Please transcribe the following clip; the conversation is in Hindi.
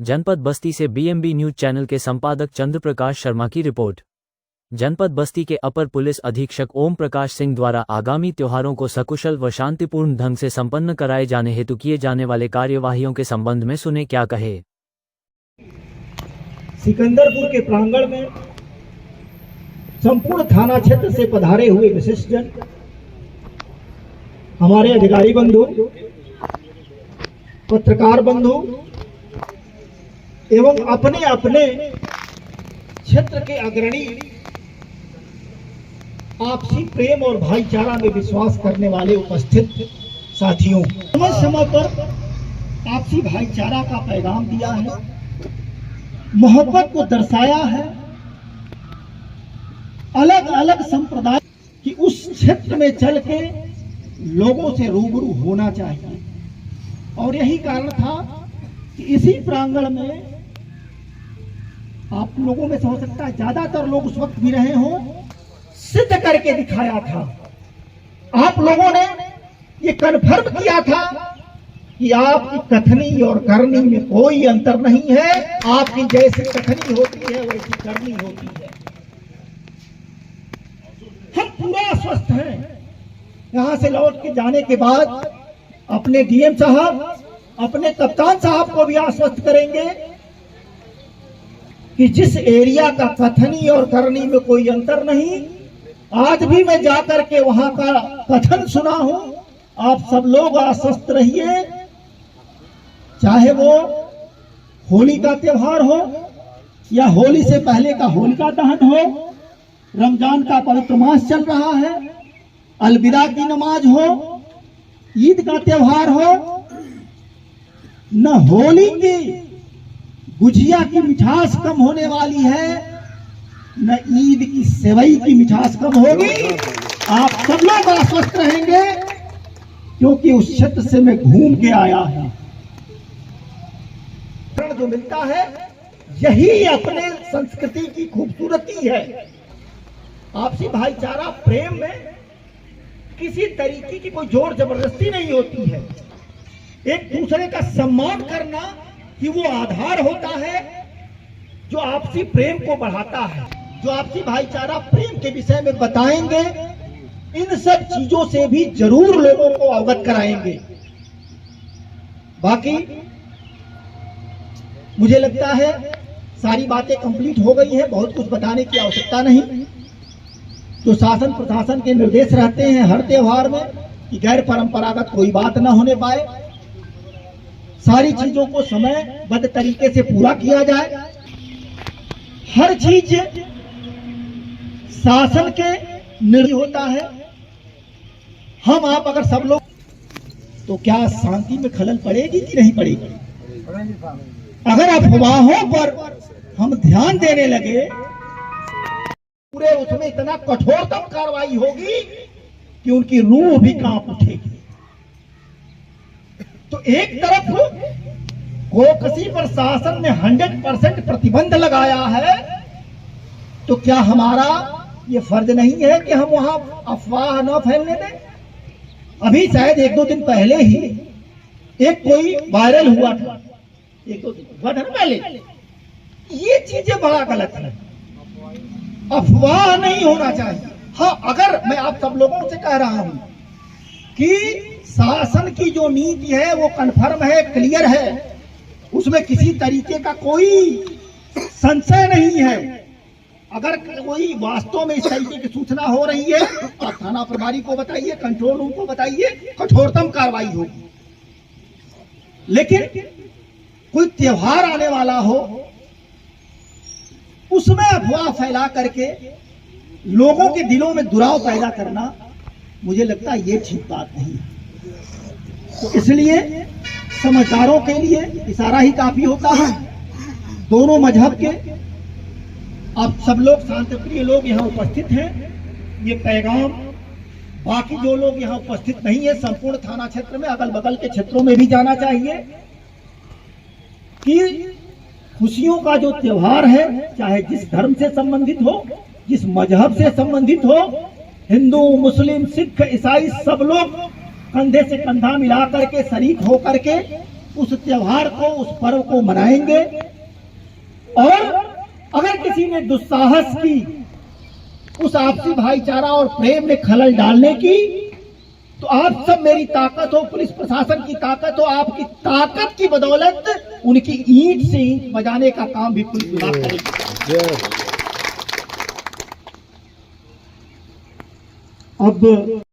जनपद बस्ती से बीएमबी न्यूज चैनल के संपादक चंद्र प्रकाश शर्मा की रिपोर्ट। जनपद बस्ती के अपर पुलिस अधीक्षक ओम प्रकाश सिंह द्वारा आगामी त्योहारों को सकुशल व शांतिपूर्ण ढंग से संपन्न कराए जाने हेतु किए जाने वाले कार्यवाहियों के संबंध में सुने क्या कहे। सिकंदरपुर के प्रांगण में संपूर्ण थाना क्षेत्र से पधारे हुए विशिष्ट जन, हमारे अधिकारी बंधु, पत्रकार बंधु एवं अपने अपने क्षेत्र के अग्रणी आपसी प्रेम और भाईचारा में विश्वास करने वाले उपस्थित साथियों, समय समय पर आपसी भाईचारा का पैगाम दिया है, मोहब्बत को दर्शाया है। अलग अलग संप्रदाय की उस क्षेत्र में चल के लोगों से रूबरू होना चाहिए और यही कारण था कि इसी प्रांगण में आप लोगों में से हो सकता है ज्यादातर लोग उस वक्त भी रहे हों, सिद्ध करके दिखाया था। आप लोगों ने ये कन्फर्म किया था कि आपकी कथनी और करनी में कोई अंतर नहीं है। आपकी जैसी कथनी होती है वैसी करनी होती है। हम पूरा आश्वस्त हैं। यहां से लौट के जाने के बाद अपने डीएम साहब, अपने कप्तान साहब को भी आश्वस्त करेंगे कि जिस एरिया का कथनी और करनी में कोई अंतर नहीं, आज भी मैं जाकर के वहां का कथन सुना हूं। आप सब लोग आश्वस्त रहिए, चाहे वो होली का त्योहार हो या होली से पहले का होलिका दहन हो, रमजान का पवित्र मास चल रहा है, अलविदा की नमाज हो, ईद का त्योहार हो, न होली की गुजिया की मिठास कम होने वाली है, न ईद की सेवई की मिठास कम होगी। आप सब लोग आश्वस्त रहेंगे क्योंकि उस क्षेत्र से मैं घूम के आया हूं। जो मिलता है यही अपने संस्कृति की खूबसूरती है। आपसी भाईचारा प्रेम में किसी तरीके की कोई जोर जबरदस्ती नहीं होती है। एक दूसरे का सम्मान करना कि वो आधार होता है जो आपसी प्रेम को बढ़ाता है। जो आपसी भाईचारा प्रेम के विषय में बताएंगे, इन सब चीजों से भी जरूर लोगों को अवगत कराएंगे। बाकी मुझे लगता है सारी बातें कंप्लीट हो गई है, बहुत कुछ बताने की आवश्यकता नहीं। जो शासन प्रशासन के निर्देश रहते हैं हर त्योहार में कि गैर परंपरागत कोई बात ना होने पाए, सारी चीजों को समयबद्ध तरीके से पूरा किया जाए। हर चीज शासन के निर्णय होता है। हम आप अगर सब लोग, तो क्या शांति में खलल पड़ेगी कि नहीं पड़ेगी? अगर अफवाहों पर हम ध्यान देने लगे, पूरे उसमें इतना कठोरतम कार्रवाई होगी कि उनकी रूह भी कांप उठेगी। तो एक तरफ गोकसी पर शासन ने 100% प्रतिबंध लगाया है, तो क्या हमारा ये फर्ज नहीं है कि हम वहां अफवाह न फैलने दें? अभी शायद 1-2 दिन पहले ही एक कोई वायरल हुआ था, 1-2 दिन हुआ था ना पहले। ये चीजें बड़ा गलत है, अफवाह नहीं होना चाहिए। हाँ, अगर मैं आप सब लोगों से कह रहा हूं कि शासन की जो नीति है वो कन्फर्म है, क्लियर है, उसमें किसी तरीके का कोई संशय नहीं है। अगर कोई वास्तव में इस तरीके की सूचना हो रही है, आप थाना प्रभारी को बताइए, कंट्रोल रूम को बताइए, कठोरतम कार्रवाई होगी। लेकिन कोई त्योहार आने वाला हो, उसमें अफवाह फैला करके लोगों के दिलों में दुराव पैदा करना, मुझे लगता है ये ठीक बात नहीं है। तो इसलिए समझदारों के लिए इशारा ही काफी होता है। दोनों मजहब के आप सब लोग शांतिप्रिय लोग यहाँ उपस्थित हैं, ये पैगाम बाकी जो लोग यहाँ उपस्थित नहीं है, संपूर्ण थाना क्षेत्र में अगल बगल के क्षेत्रों में भी जाना चाहिए कि खुशियों का जो त्योहार है, चाहे जिस धर्म से संबंधित हो, जिस मजहब से संबंधित हो, हिंदू, मुस्लिम, सिख, ईसाई सब लोग कंधे से कंधा मिलाकर के, शरीक होकर के उस त्योहार को, उस पर्व को मनाएंगे। और अगर किसी ने दुस्साहस की उस आपसी भाईचारा और प्रेम में खलल डालने की, तो आप सब मेरी ताकत हो, पुलिस प्रशासन की ताकत हो, आपकी ताकत की बदौलत उनकी ईंट से ईंट बजाने का काम भी पुलिस विभाग करेगी। अब